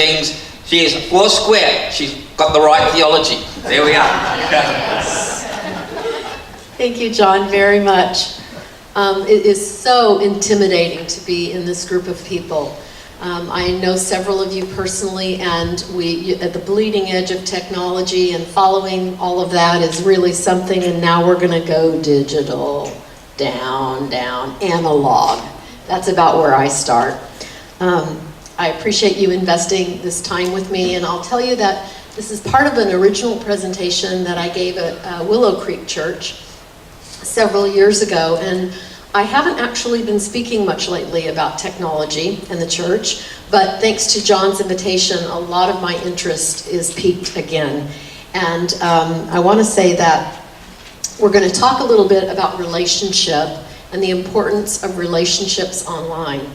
things. She is four square. She's got the right theology. There we are. Thank you, John, very much. It is so intimidating to be in this group of people. I know several of you personally, and we at the bleeding edge of technology, and following all of that is really something, and now we're going to go digital, down, analog. That's about where I start. I appreciate you investing this time with me, and I'll tell you that this is part of an original presentation that I gave at Willow Creek Church several years ago, and I haven't actually been speaking much lately about technology in the church, but thanks to John's invitation, a lot of my interest is piqued again. And I want to say that we're going to talk a little bit about relationship and the importance of relationships online.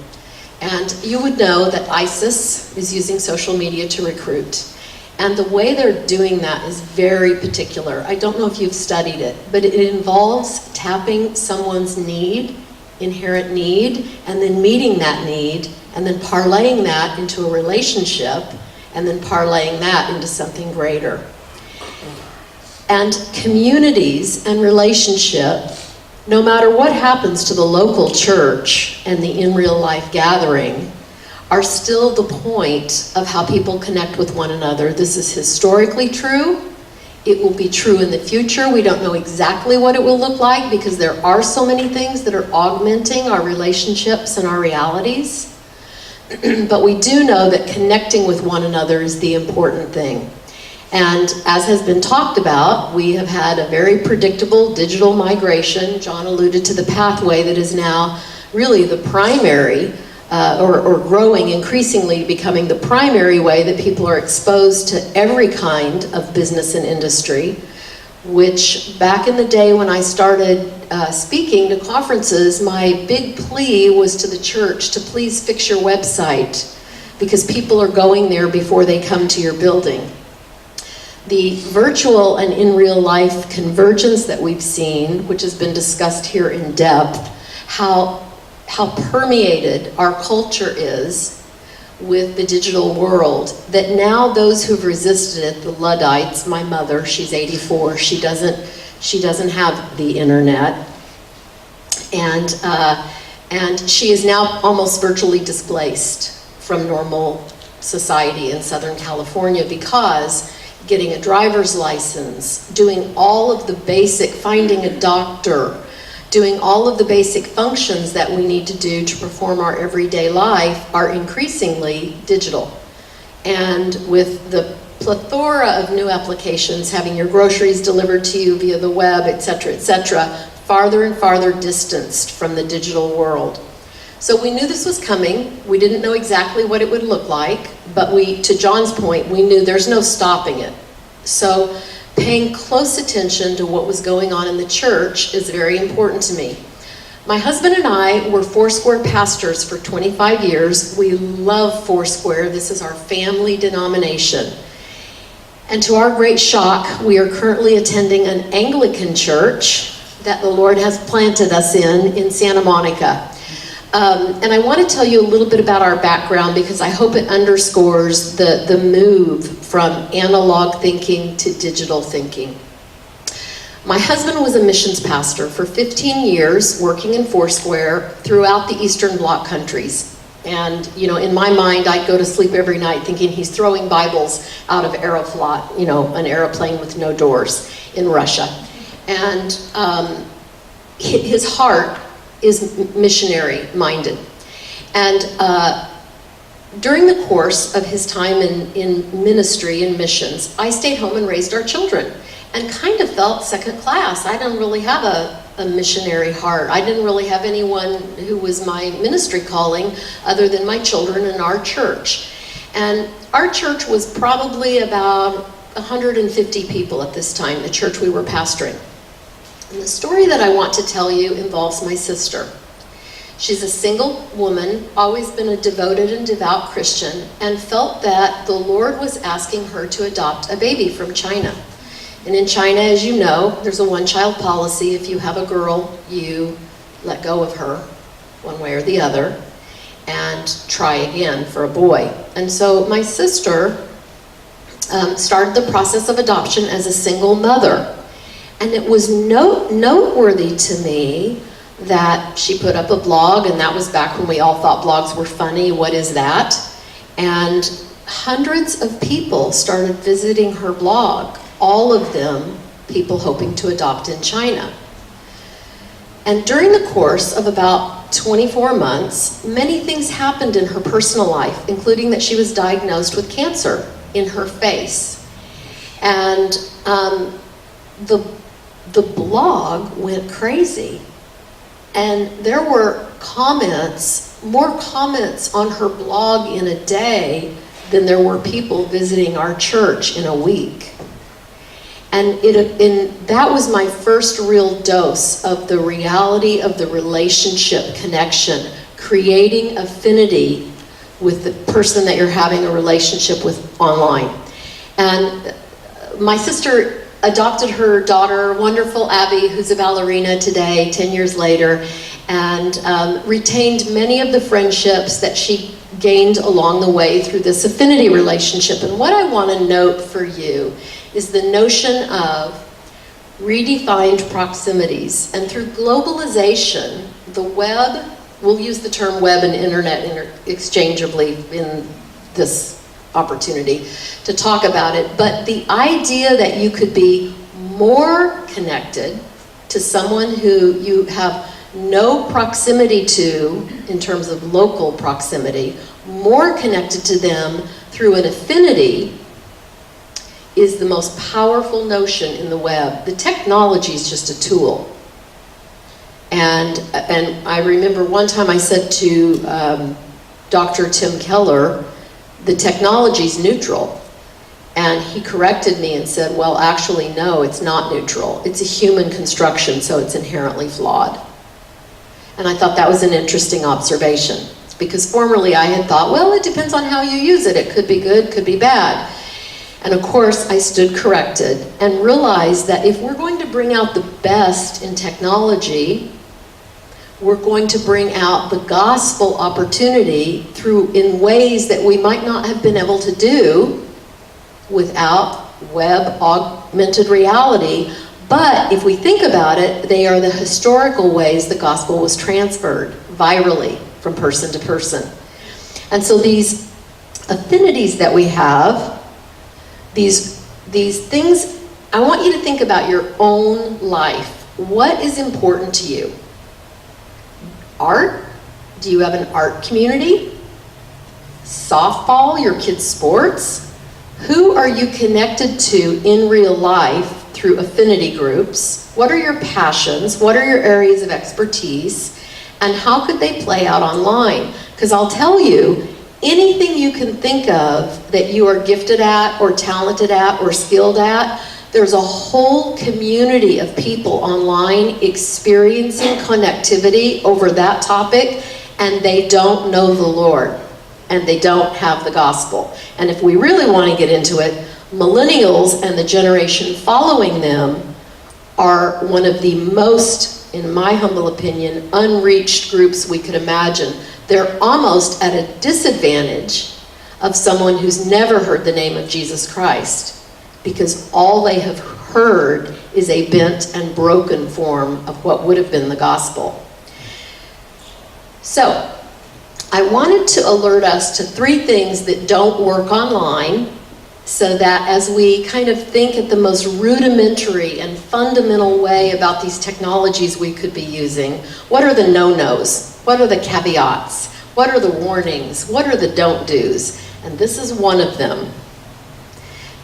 And you would know that ISIS is using social media to recruit. And the way they're doing that is very particular. I don't know if you've studied it, but it involves tapping someone's inherent need, and then meeting that need, and then parlaying that into a relationship, and then parlaying that into something greater. And communities and relationship, no matter what happens to the local church and the in real life gathering, are still the point of how people connect with one another. This is historically true. It will be true in the future. We don't know exactly what it will look like because there are so many things that are augmenting our relationships and our realities. But we do know that connecting with one another is the important thing. And as has been talked about, we have had a very predictable digital migration. John alluded to the pathway that is now really the primary or growing, increasingly becoming the primary way that people are exposed to every kind of business and industry, which back in the day when I started speaking to conferences, my big plea was to the church to please fix your website because people are going there before they come to your building. The virtual and in real life convergence that we've seen, which has been discussed here in depth, how permeated our culture is with the digital world, that now those who've resisted it, the Luddites, my mother, she's 84, she doesn't have the internet, and she is now almost virtually displaced from normal society in Southern California because getting a driver's license, doing all of the basic, finding a doctor, doing all of the basic functions that we need to do to perform our everyday life are increasingly digital. And with the plethora of new applications, having your groceries delivered to you via the web, etc., farther and farther distanced from the digital world. So we knew this was coming. We didn't know exactly what it would look like, but to John's point, we knew there's no stopping it. So paying close attention to what was going on in the church is very important to me. My husband and I were Foursquare pastors for 25 years. We love Foursquare. This is our family denomination. And to our great shock, we are currently attending an Anglican church that the Lord has planted us in Santa Monica. And I want to tell you a little bit about our background because I hope it underscores the move from analog thinking to digital thinking. My husband was a missions pastor for 15 years, working in Foursquare throughout the Eastern Bloc countries. And, in my mind, I'd go to sleep every night thinking he's throwing Bibles out of Aeroflot, an airplane with no doors in Russia. And his heart is missionary minded. And during the course of his time in ministry and missions, I stayed home and raised our children and kind of felt second class. I didn't really have a missionary heart. I didn't really have anyone who was my ministry calling other than my children and our church. And our church was probably about 150 people at this time, the church we were pastoring. And the story that I want to tell you involves my sister. She's a single woman, always been a devoted and devout Christian, and felt that the Lord was asking her to adopt a baby from China. And in China, as you know, there's a one-child policy. If you have a girl, you let go of her one way or the other and try again for a boy. And so my sister started the process of adoption as a single mother. And it was noteworthy to me that she put up a blog, and that was back when we all thought blogs were funny. What is that? And hundreds of people started visiting her blog, all of them people hoping to adopt in China. And during the course of about 24 months, many things happened in her personal life, including that she was diagnosed with cancer in her face. And the blog went crazy. And there were more comments on her blog in a day than there were people visiting our church in a week. And that was my first real dose of the reality of the relationship connection, creating affinity with the person that you're having a relationship with online. And my sister adopted her daughter, wonderful Abby, who's a ballerina today, 10 years later, and retained many of the friendships that she gained along the way through this affinity relationship. And what I want to note for you is the notion of redefined proximities. And through globalization, the web, we'll use the term web and internet interchangeably in this opportunity to talk about it, but the idea that you could be more connected to someone who you have no proximity to in terms of local proximity, more connected to them through an affinity, is the most powerful notion in the web. The technology is just a tool. And I remember one time I said to Dr. Tim Keller, the technology's neutral. And he corrected me and said, well, actually, no, it's not neutral. It's a human construction, so it's inherently flawed. And I thought that was an interesting observation, because formerly I had thought, well, it depends on how you use it. It could be good, could be bad. And of course, I stood corrected and realized that if we're going to bring out the best in technology, we're going to bring out the gospel opportunity in ways that we might not have been able to do without web augmented reality. But if we think about it, they are the historical ways the gospel was transferred virally from person to person. And so these affinities that we have, these things, I want you to think about your own life. What is important to you? Art? Do you have an art community? Softball, your kids' sports? Who are you connected to in real life through affinity groups? What are your passions? What are your areas of expertise? And how could they play out online? Because I'll tell you, anything you can think of that you are gifted at or talented at or skilled at, there's a whole community of people online experiencing connectivity over that topic, and they don't know the Lord, and they don't have the gospel. And if we really want to get into it, millennials and the generation following them are one of the most, in my humble opinion, unreached groups we could imagine. They're almost at a disadvantage of someone who's never heard the name of Jesus Christ, because all they have heard is a bent and broken form of what would have been the gospel. So, I wanted to alert us to 3 things that don't work online, so that as we kind of think at the most rudimentary and fundamental way about these technologies we could be using, what are the no-nos? What are the caveats? What are the warnings? What are the don't-dos? And this is one of them.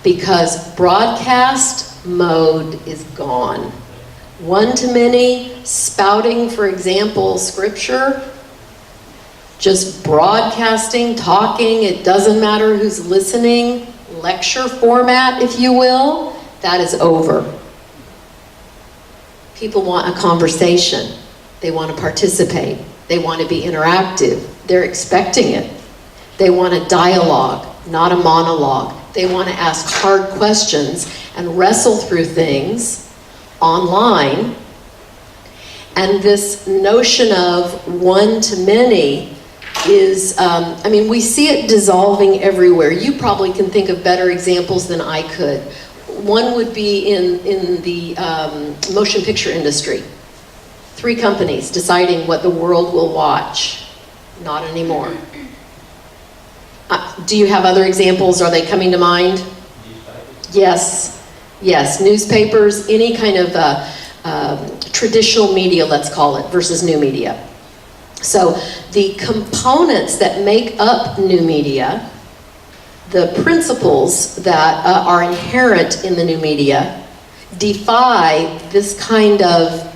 Because broadcast mode is gone. One-to-many, spouting, for example, scripture, just broadcasting, talking, it doesn't matter who's listening, lecture format, if you will, that is over. People want a conversation. They want to participate. They want to be interactive. They're expecting it. They want a dialogue, not a monologue. They want to ask hard questions and wrestle through things online. And this notion of one to many is, I mean, we see it dissolving everywhere. You probably can think of better examples than I could. One would be in the motion picture industry. 3 companies deciding what the world will watch. Not anymore. Do you have other examples? Are they coming to mind? Yes. Yes, newspapers, any kind of traditional media, let's call it, versus new media. So the components that make up new media, the principles that are inherent in the new media, defy this kind of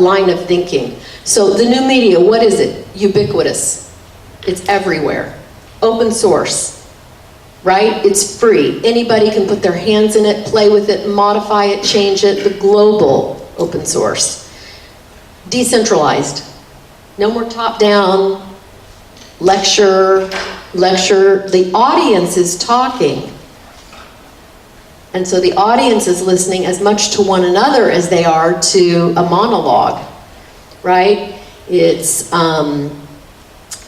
line of thinking. So the new media, what is it? Ubiquitous. It's everywhere. Open source, right? It's free. Anybody can put their hands in it, play with it, modify it, change it. The global open source. Decentralized. No more top-down, lecture. The audience is talking. And so the audience is listening as much to one another as they are to a monologue, right? It's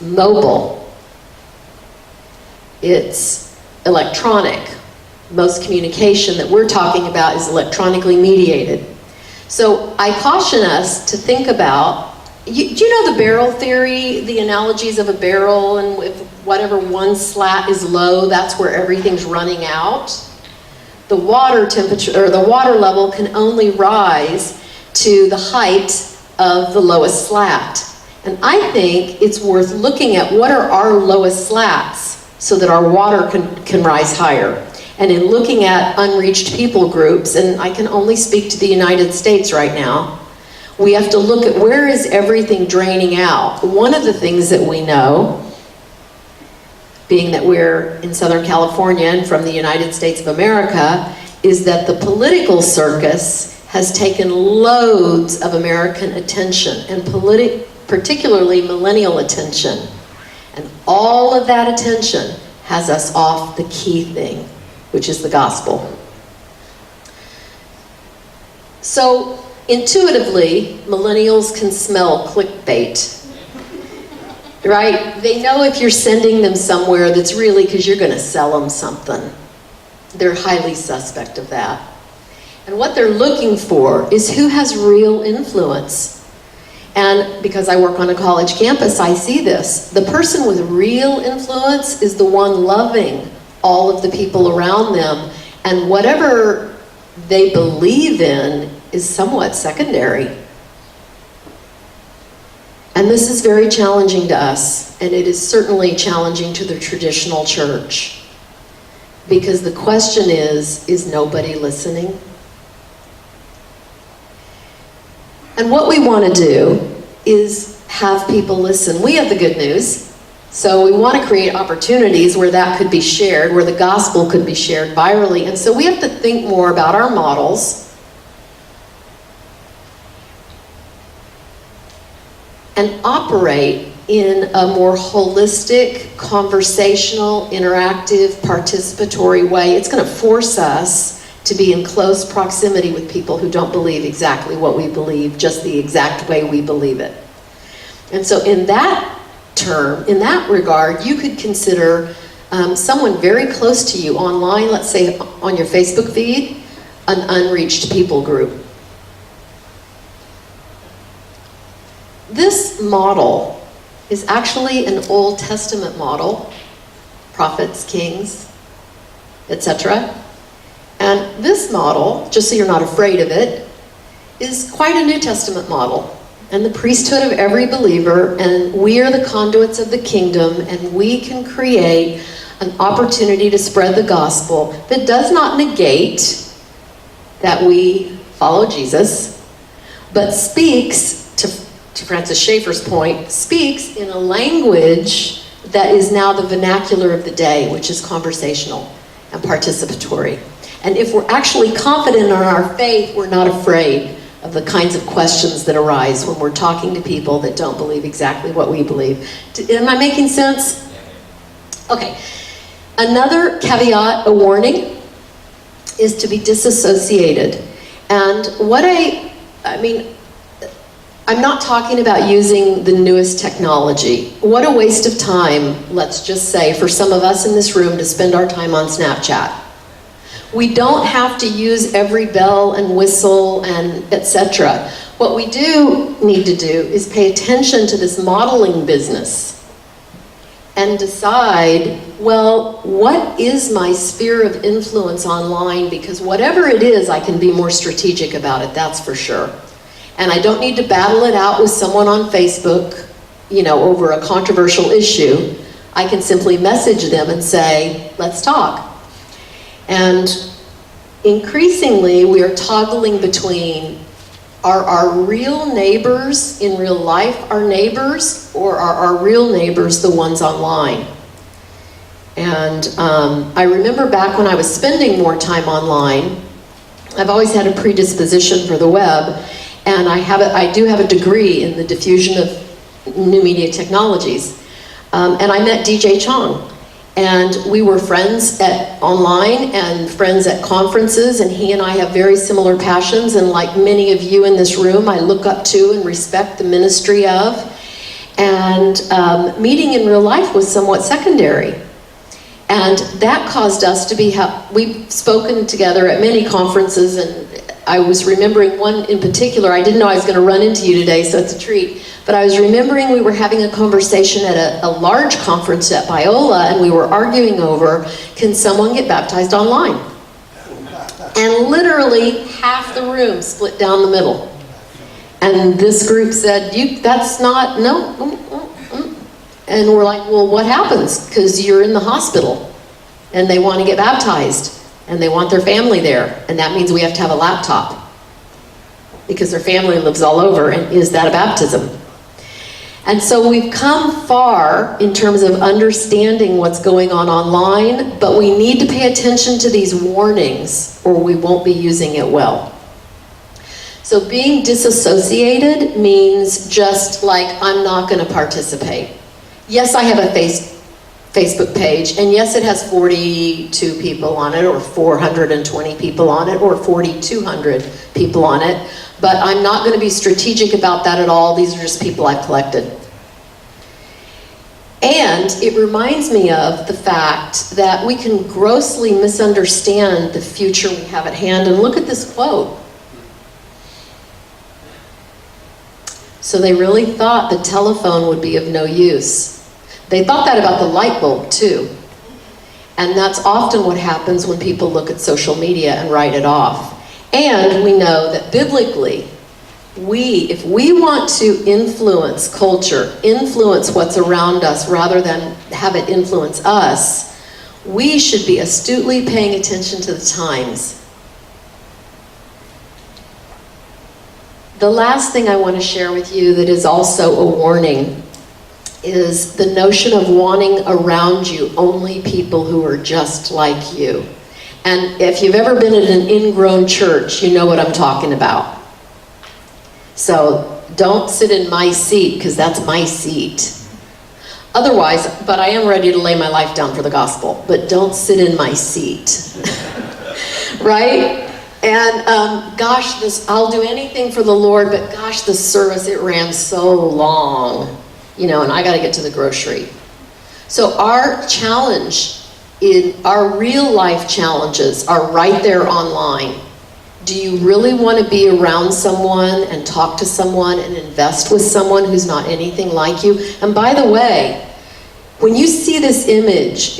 mobile. It's electronic. Most communication that we're talking about is electronically mediated. So I caution us to think about, do you know the barrel theory, the analogies of a barrel, and if whatever one slat is low, that's where everything's running out? The water temperature, or the water level, can only rise to the height of the lowest slat. And I think it's worth looking at what are our lowest slats so that our water can rise higher. And in looking at unreached people groups, and I can only speak to the United States right now, we have to look at where is everything draining out. One of the things that we know, being that we're in Southern California and from the United States of America, is that the political circus has taken loads of American attention, and particularly millennial attention. And all of that attention has us off the key thing, which is the gospel. So intuitively, millennials can smell clickbait. Right? They know if you're sending them somewhere that's really because you're going to sell them something. They're highly suspect of that. And what they're looking for is who has real influence. And because I work on a college campus, I see this. The person with real influence is the one loving all of the people around them. And whatever they believe in is somewhat secondary. And this is very challenging to us, and it is certainly challenging to the traditional church. Because the question is nobody listening? And what we want to do is have people listen. We have the good news, so we want to create opportunities where that could be shared, where the gospel could be shared virally, and so we have to think more about our models and operate in a more holistic, conversational, interactive, participatory way. It's going to force us to be in close proximity with people who don't believe exactly what we believe, just the exact way we believe it. And so in that term, in that regard, you could consider someone very close to you online, let's say on your Facebook feed, an unreached people group. This model is actually an Old Testament model, prophets, kings, etc. And this model, just so you're not afraid of it, is quite a New Testament model. And the priesthood of every believer, and we are the conduits of the kingdom, and we can create an opportunity to spread the gospel that does not negate that we follow Jesus, but speaks, to Francis Schaeffer's point, speaks in a language that is now the vernacular of the day, which is conversational and participatory. And if we're actually confident in our faith, we're not afraid of the kinds of questions that arise when we're talking to people that don't believe exactly what we believe. Am I making sense? Okay. Another caveat, a warning, is to be disassociated. And what I I'm not talking about using the newest technology. What a waste of time, let's just say, for some of us in this room to spend our time on Snapchat. We don't have to use every bell and whistle and etc. What we do need to do is pay attention to this modeling business and decide, well, what is my sphere of influence online? Because whatever it is, I can be more strategic about it, that's for sure. And I don't need to battle it out with someone on Facebook, over a controversial issue. I can simply message them and say, let's talk. And increasingly, we are toggling between, are our real neighbors in real life our neighbors, or are our real neighbors the ones online? And I remember back when I was spending more time online, I've always had a predisposition for the web, and I do have a degree in the diffusion of new media technologies. And I met DJ Chong. And we were friends online and friends at conferences, and he and I have very similar passions, and like many of you in this room, I look up to and respect the ministry of. And meeting in real life was somewhat secondary. And that caused us to be, we've spoken together at many conferences, and I was remembering one in particular. I didn't know I was going to run into you today, so it's a treat. But I was remembering we were having a conversation at a large conference at Biola, and we were arguing over, can someone get baptized online? And literally half the room split down the middle. And this group said, that's not, no. And we're like, well, what happens? Because you're in the hospital, and they want to get baptized, and they want their family there, and that means we have to have a laptop, because their family lives all over, and is that a baptism? And so we've come far in terms of understanding what's going on online, but we need to pay attention to these warnings or we won't be using it well. So being disassociated means just like, I'm not going to participate. Yes, I have a Facebook page, and yes, it has 42 people on it, or 420 people on it, or 4,200 people on it. But I'm not going to be strategic about that at all. These are just people I've collected. And it reminds me of the fact that we can grossly misunderstand the future we have at hand. And look at this quote. So they really thought the telephone would be of no use. They thought that about the light bulb too. And that's often what happens when people look at social media and write it off. And we know that biblically, if we want to influence culture, influence what's around us rather than have it influence us, we should be astutely paying attention to the times. The last thing I want to share with you that is also a warning is the notion of wanting around you only people who are just like you. And if you've ever been at an ingrown church, you know what I'm talking about. So don't sit in my seat, because that's my seat. Otherwise, but I am ready to lay my life down for the gospel, but don't sit in my seat. Right? And gosh, I'll do anything for the Lord, but gosh, the service, it ran so long, and I got to get to the grocery. So our challenge, our real life challenges are right there online. Do you really want to be around someone and talk to someone and invest with someone who's not anything like you? And by the way, when you see this image,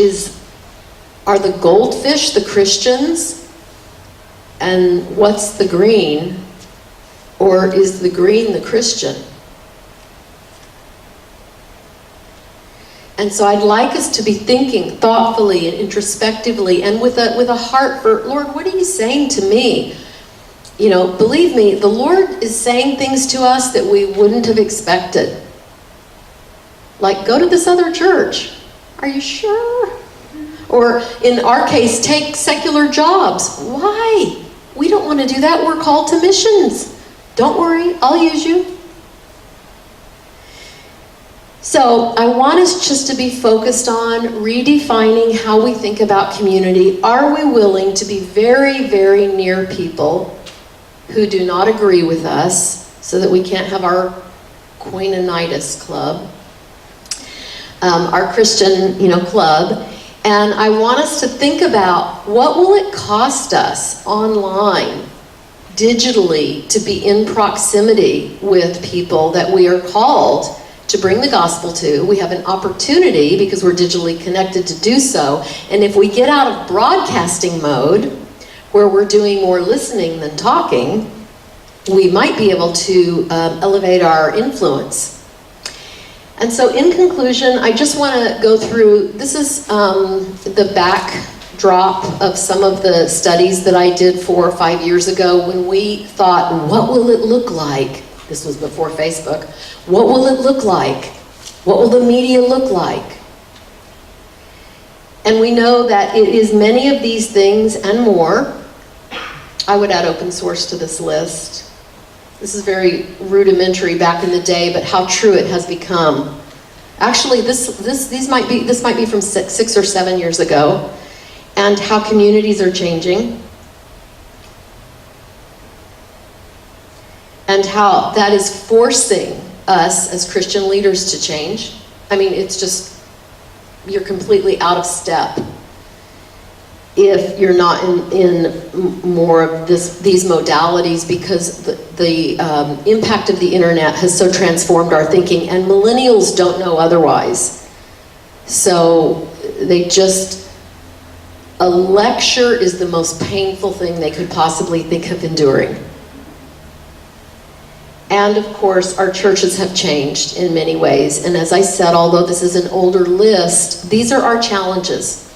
are the goldfish the Christians? And what's the green? Or is the green the Christian? And so I'd like us to be thinking thoughtfully and introspectively and with a heart for, Lord, what are you saying to me? Believe me, the Lord is saying things to us that we wouldn't have expected. Like, go to this other church. Are you sure? Or in our case, take secular jobs. Why? We don't want to do that. We're called to missions. Don't worry, I'll use you. So I want us just to be focused on redefining how we think about community. Are we willing to be very, very near people who do not agree with us, so that we can't have our Queeninitis club, our Christian, club. And I want us to think about, what will it cost us online, digitally, to be in proximity with people that we are called to bring the gospel to? We have an opportunity, because we're digitally connected, to do so. And if we get out of broadcasting mode, where we're doing more listening than talking, we might be able to elevate our influence. And so in conclusion, I just want to go through, this is the backdrop of some of the studies that I did 4 or 5 years ago, when we thought, what will it look like? This was before Facebook. What will it look like? What will the media look like? And we know that it is many of these things and more. I would add open source to this list. This is very rudimentary back in the day, but how true it has become. Actually, this might be from 6 or 7 years ago, and how communities are changing, and how that is forcing us as Christian leaders to change. I mean, it's just, you're completely out of step if you're not in more of these modalities, because the impact of the internet has so transformed our thinking, and millennials don't know otherwise. So a lecture is the most painful thing they could possibly think of enduring. And of course, our churches have changed in many ways. And as I said, although this is an older list, these are our challenges.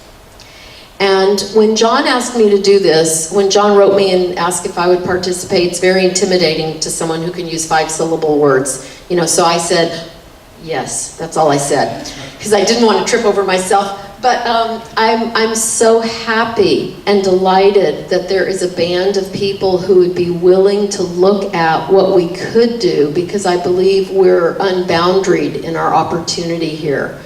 And when John asked me to do this, when John wrote me and asked if I would participate, it's very intimidating to someone who can use 5-syllable words. So I said, yes, that's all I said, because I didn't want to trip over myself. But I'm so happy and delighted that there is a band of people who would be willing to look at what we could do, because I believe we're unboundaried in our opportunity here.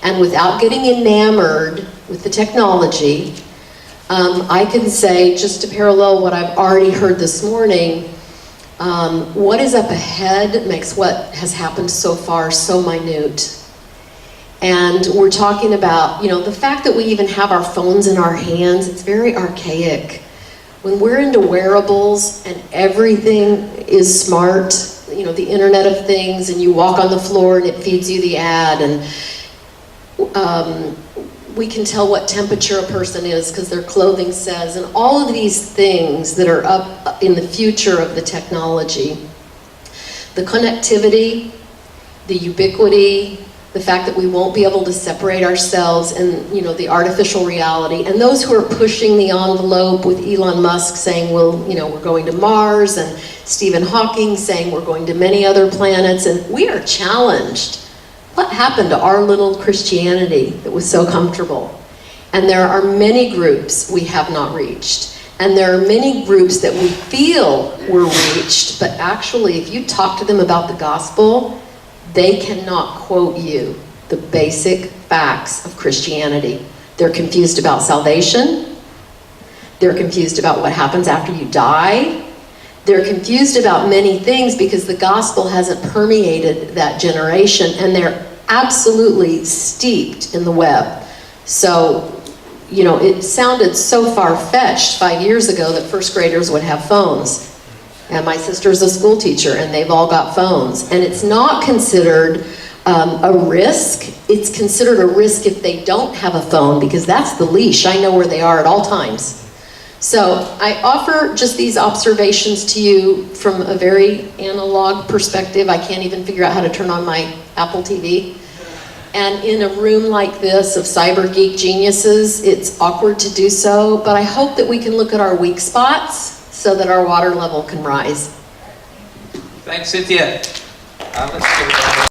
And without getting enamored with the technology, I can say, just to parallel what I've already heard this morning, what is up ahead makes what has happened so far so minute. And we're talking about, the fact that we even have our phones in our hands, it's very archaic. When we're into wearables and everything is smart, the Internet of Things, and you walk on the floor and it feeds you the ad, and we can tell what temperature a person is because their clothing says, and all of these things that are up in the future of the technology. The connectivity, the ubiquity, the fact that we won't be able to separate ourselves, and the artificial reality, and those who are pushing the envelope with Elon Musk saying, well, we're going to Mars, and Stephen Hawking saying we're going to many other planets, and we are challenged. What happened to our little Christianity that was so comfortable? And there are many groups we have not reached. And there are many groups that we feel were reached, but actually, if you talk to them about the gospel, they cannot quote you the basic facts of Christianity. They're confused about salvation. They're confused about what happens after you die. They're confused about many things because the gospel hasn't permeated that generation, and they're absolutely steeped in the web. So, it sounded so far-fetched 5 years ago that first graders would have phones. And my sister's a school teacher, and they've all got phones. And it's not considered a risk. It's considered a risk if they don't have a phone, because that's the leash. I know where they are at all times. So I offer just these observations to you from a very analog perspective. I can't even figure out how to turn on my Apple TV. And in a room like this of cyber geek geniuses, it's awkward to do so, but I hope that we can look at our weak spots so that our water level can rise. Thanks, Cynthia. Let's